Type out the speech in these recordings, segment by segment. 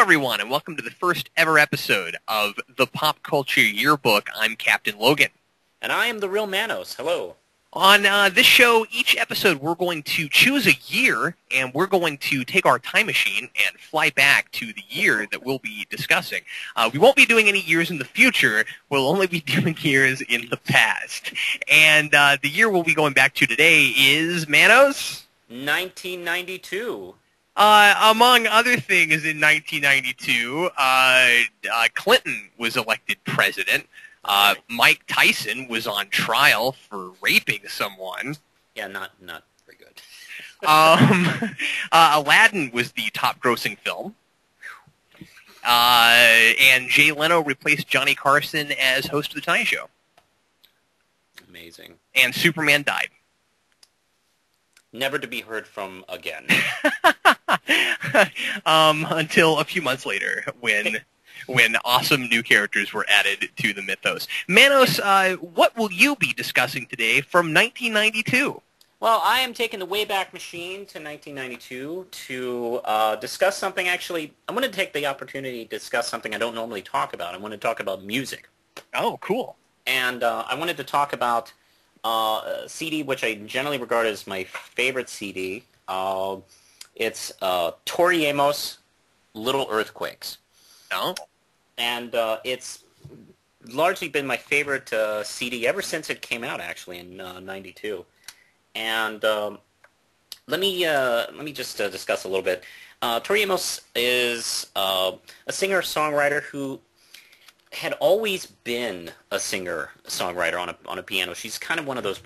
everyone, and welcome to the first ever episode of the Pop Culture Yearbook. I'm Captain Logan. And I am the real Manos. Hello. On this show, each episode, we're going to choose a year, and we're going to take our time machine and fly back to the year that we'll be discussing. We won't be doing any years in the future. We'll only be doing years in the past. And the year we'll be going back to today is, Manos? 1992. Among other things, in 1992, Clinton was elected president. Mike Tyson was on trial for raping someone. Yeah, not very good. Aladdin was the top-grossing film. And Jay Leno replaced Johnny Carson as host of The Tonight Show. Amazing. And Superman died. Never to be heard from again. Until a few months later, when awesome new characters were added to the mythos. Manos, what will you be discussing today from 1992? Well, I am taking the Wayback Machine to 1992 to discuss something. Actually, I'm going to take the opportunity to discuss something I don't normally talk about. I want to talk about music. Oh, cool. And I wanted to talk about a CD which I generally regard as my favorite CD. It's Tori Amos, Little Earthquakes. Oh. And it's largely been my favorite CD ever since it came out, actually, in '92. And let me just discuss a little bit. Tori Amos is a singer-songwriter who had always been a singer-songwriter on a piano. She's kind of one of those,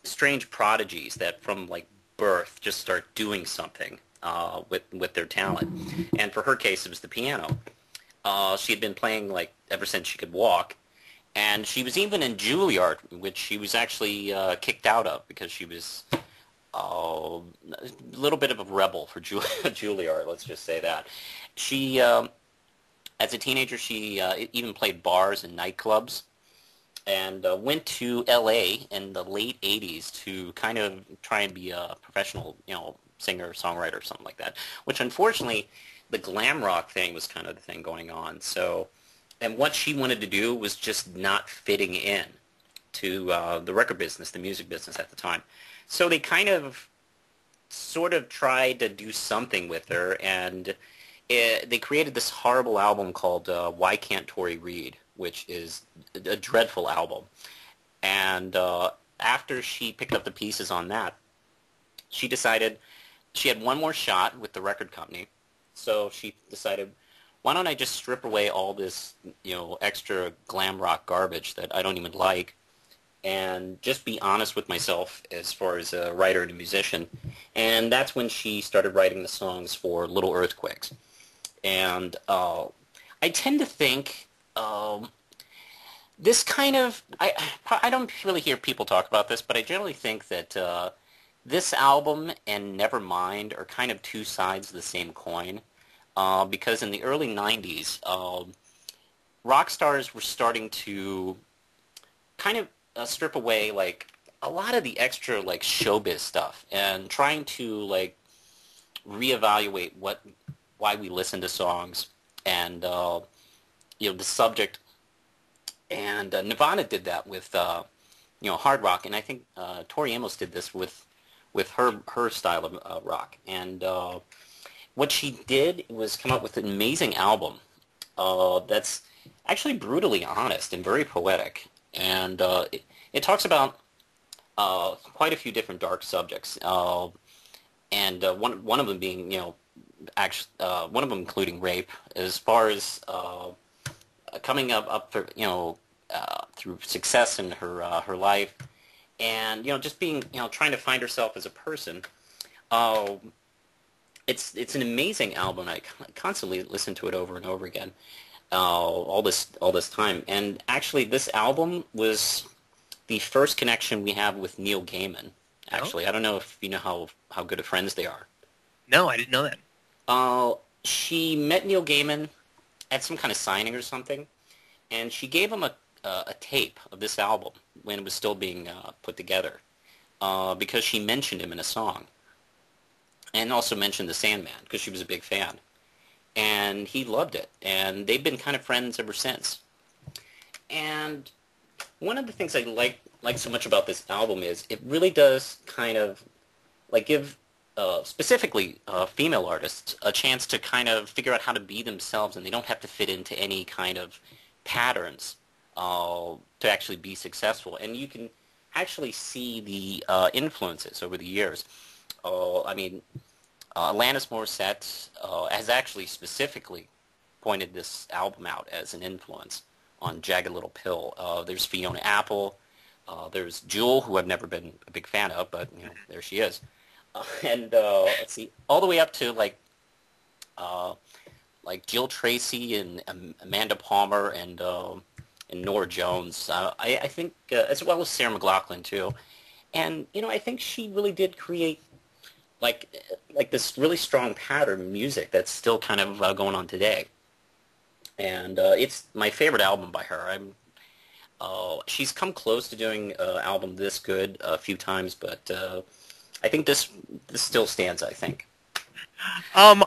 strange prodigies that from like birth just start doing something with their talent. And for her case, it was the piano. She had been playing like ever since she could walk, and she was even in Juilliard, which she was actually kicked out of because she was a little bit of a rebel for Juilliard. Let's just say that. She, as a teenager, she even played bars and nightclubs, and went to L.A. in the late '80s to kind of try and be a professional, singer, songwriter, something like that. Which unfortunately, the glam rock thing was kind of the thing going on. So, and what she wanted to do was just not fitting in to the record business, the music business at the time. So they sort of tried to do something with her, and they created this horrible album called Why Can't Tori Read, which is a dreadful album. And after she picked up the pieces on that, she decided she had one more shot with the record company. So she decided, why don't I just strip away all this, extra glam rock garbage that I don't even like, and just be honest with myself as far as a writer and a musician. And that's when she started writing the songs for Little Earthquakes. And I tend to think this kind of, I don't really hear people talk about this, but I generally think that this album and Nevermind are kind of two sides of the same coin, because in the early '90s, rock stars were starting to kind of strip away like a lot of the extra like showbiz stuff and trying to reevaluate why we listen to songs and the subject. And Nirvana did that with hard rock, and I think Tori Amos did this with her style of rock. And what she did was come up with an amazing album that's actually brutally honest and very poetic. And it talks about quite a few different dark subjects, and one of them being, one of them including rape, as far as coming up for, through success in her life, and just being, trying to find herself as a person. It's an amazing album. I constantly listen to it over and over again, all this time. And actually, this album was the first connection we have with Neil Gaiman. Actually, I don't know if you know how good of friends they are. No, I didn't know that. She met Neil Gaiman at some kind of signing or something, and she gave him a tape of this album when it was still being put together, because she mentioned him in a song, and also mentioned the Sandman because she was a big fan. and he loved it, and they've been kind of friends ever since. And one of the things I like so much about this album is it really does kind of like give specifically female artists a chance to kind of figure out how to be themselves, and they don't have to fit into any kind of patterns to actually be successful. And you can actually see the influences over the years. I mean, Alanis Morissette has actually specifically pointed this album out as an influence on Jagged Little Pill. There's Fiona Apple. There's Jewel, who I've never been a big fan of, but you know, there she is. And let's see, all the way up to like Jill Tracy and Amanda Palmer and Nora Jones. I think, as well as Sarah McLachlan too. And you know, I think she really did create like this really strong pattern of music that's still kind of going on today. And it's my favorite album by her. She's come close to doing an album this good a few times, but I think this still stands, I think. I'm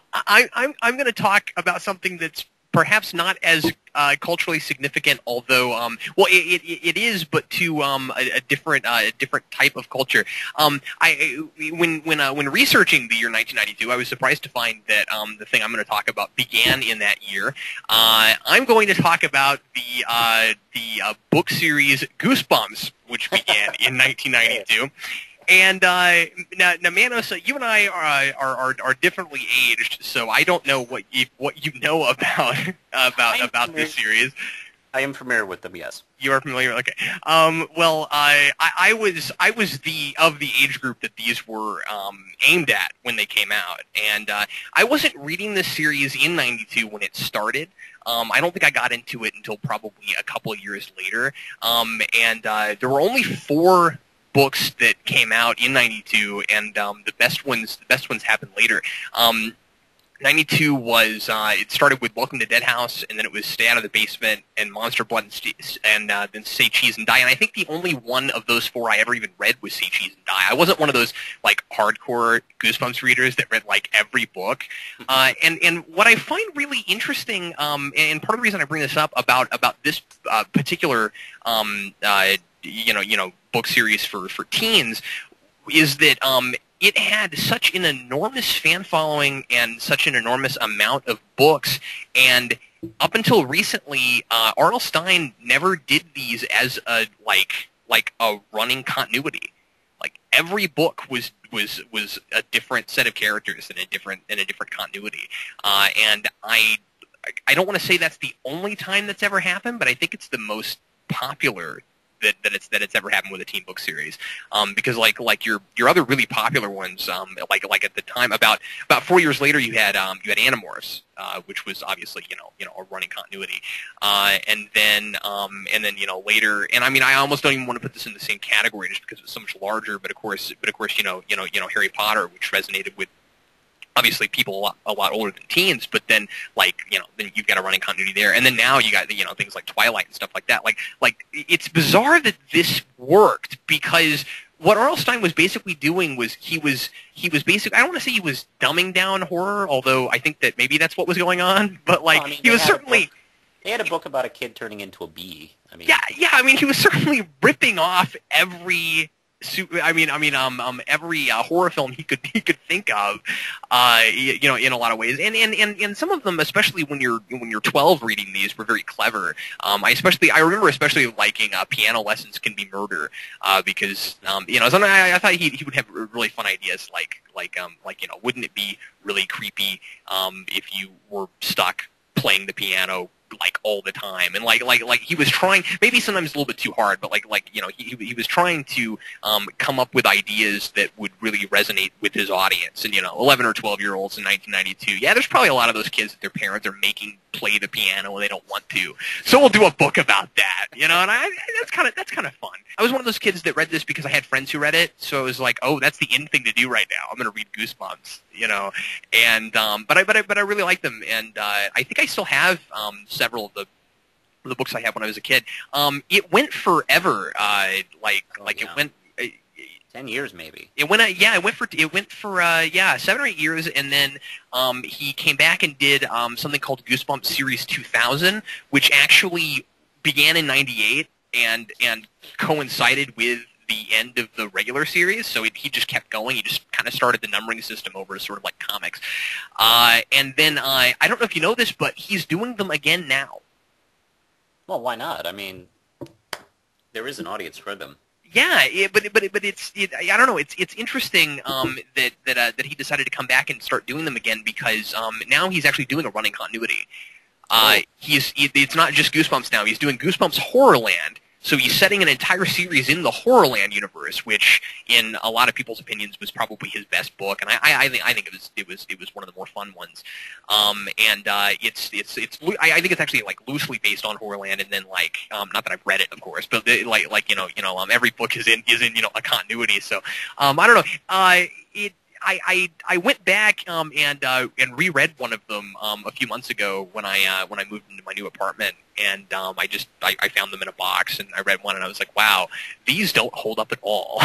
going to talk about something that's perhaps not as culturally significant, although well, it is, but to a different type of culture. When researching the year 1992, I was surprised to find that the thing I'm going to talk about began in that year. I'm going to talk about the book series Goosebumps, which began in 1992. And now, Manos, you and I are differently aged, so I don't know what you know about this series. I am familiar with them. Yes, you are familiar. Okay. Well, I was of the age group that these were aimed at when they came out, and I wasn't reading this series in '92 when it started. I don't think I got into it until probably a couple of years later. And there were only 4 books that came out in '92, and the best ones happened later. '92 was it started with Welcome to Dead House, and then it was Stay Out of the Basement and Monster Blood and then Say Cheese and Die. And I think the only one of those 4 I ever even read was Say Cheese and Die. I wasn't one of those like hardcore Goosebumps readers that read like every book. And what I find really interesting, and part of the reason I bring this up about this particular book series for teens, is that it had such an enormous fan following and such an enormous amount of books, and up until recently, R.L. Stine never did these as a like a running continuity. Like every book was a different set of characters and a different continuity, and I don't want to say that's the only time that's ever happened, but I think it's the most popular that it's ever happened with a teen book series, because like your other really popular ones, like at the time about 4 years later you had Animorphs, which was obviously a running continuity, and then later, and I mean I almost don't even want to put this in the same category just because it's so much larger, but of course Harry Potter, which resonated with obviously people a lot older than teens, but then then you've got a running continuity there, and then now you got things like Twilight and stuff like that. Like it's bizarre that this worked, because what R.L. Stine was basically doing was he was basically, I don't want to say he was dumbing down horror, although I think that maybe that's what was going on, but he was certainly. They had a book about a kid turning into a bee. I mean, yeah. I mean, he was certainly ripping off every every horror film he could think of, in a lot of ways, and some of them, especially when you're 12 reading these, were very clever. I remember especially liking Piano Lessons Can Be Murder, because I thought he would have really fun ideas, like wouldn't it be really creepy if you were stuck playing the piano like all the time, and like he was trying, maybe sometimes a little bit too hard, but he was trying to come up with ideas that would really resonate with his audience. And 11 or 12-year-olds in 1992, yeah, there's probably a lot of those kids that their parents are making play the piano and they don't want to, so we'll do a book about that, and that's kind of fun. I was one of those kids that read this because I had friends who read it, so it was like, oh, that's the in thing to do right now, I'm going to read Goosebumps, and but I really like them, and I think I still have several of the books I had when I was a kid. It went forever. It went 10 years maybe. It went for 7 or 8 years, and then he came back and did something called Goosebumps Series 2000, which actually began in '98 and coincided with the end of the regular series. So he just kept going. He just kind of started the numbering system over to sort of like comics, and then I don't know if you know this, but he's doing them again now. Well, why not? I mean, there is an audience for them. Yeah, but it's I don't know. It's interesting that he decided to come back and start doing them again because now he's actually doing a running continuity. It's not just Goosebumps now. He's doing Goosebumps Horrorland. So he's setting an entire series in the Horrorland universe, which, in a lot of people's opinions, was probably his best book, and I think it was one of the more fun ones. I think it's actually like loosely based on Horrorland, and then like not that I've read it, of course, but every book is in a continuity. So I don't know. I went back and reread one of them a few months ago when I moved into my new apartment, and I found them in a box, and I read one, and I was like, wow, these don't hold up at all.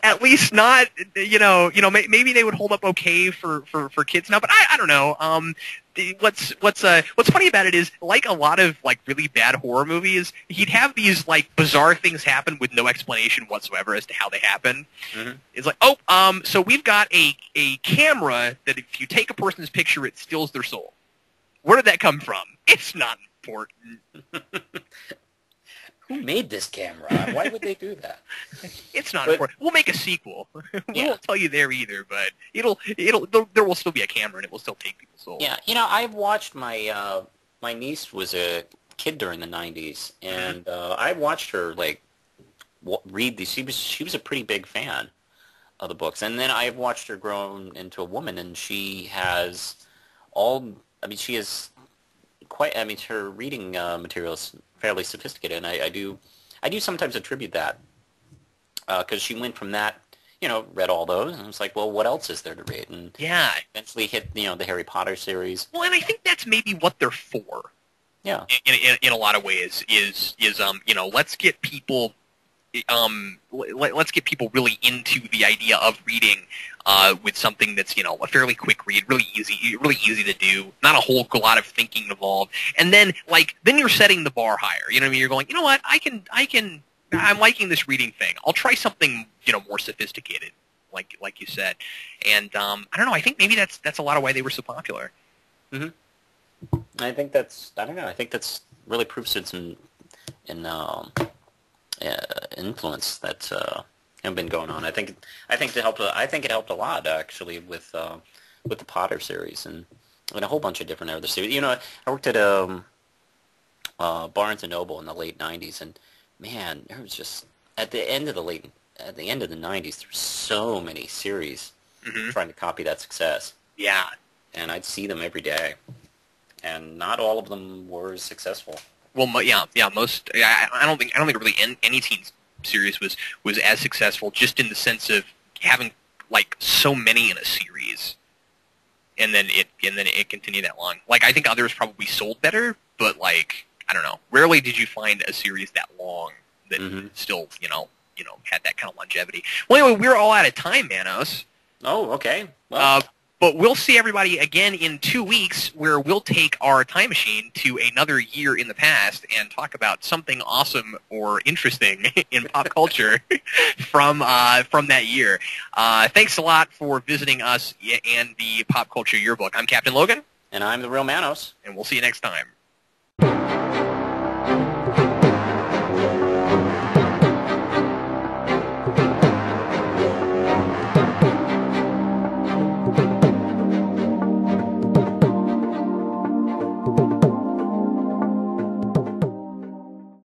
at least not maybe they would hold up okay for kids now, but I don't know. What's funny about it is, like a lot of like really bad horror movies, he'd have these like bizarre things happen with no explanation whatsoever as to how they happen. Mm-hmm. It's like, so we've got a camera that if you take a person's picture, it steals their soul. Where did that come from? It's not important. Who made this camera? Why would they do that? It's not important. We'll make a sequel. We won't tell you there either, but there will still be a camera, and it will still take people's souls. Yeah, I've watched my niece was a kid during the '90s, and I watched her like read these. She was a pretty big fan of the books, and then I've watched her grow into a woman, and she has she is quite. Her reading material is fairly sophisticated, and I do sometimes attribute that because she went from that, read all those, and it's like, well, what else is there to read? And eventually hit the Harry Potter series. Well, and I think that's maybe what they're for. Yeah, in a lot of ways is let's get people. Let's get people really into the idea of reading with something that's a fairly quick read, really easy to do, not a whole lot of thinking involved, and then you're setting the bar higher. You know what I mean? You're going, you know what? I'm liking this reading thing. I'll try something more sophisticated, like you said, and I don't know. I think maybe that's a lot of why they were so popular. Mm-hmm. I think that's really proves it's in influence that's been going on. I think it helped. I think it helped a lot actually with the Potter series and a whole bunch of different other series. I worked at Barnes and Noble in the late '90s, and man, there was just at the end of the '90s, there were so many series trying to copy that success. Yeah, and I'd see them every day, and not all of them were successful. Well, most. I don't think really any teen series was as successful, just in the sense of having like so many in a series, and then it continued that long. Like I think others probably sold better, but like I don't know. Rarely did you find a series that long that still had that kind of longevity. Well, anyway, we're all out of time, Manos. Oh, okay. Well. But we'll see everybody again in 2 weeks, where we'll take our time machine to another year in the past and talk about something awesome or interesting in pop culture from that year. Thanks a lot for visiting us and the Pop Culture Yearbook. I'm Captain Logan. And I'm the real Manos. And we'll see you next time.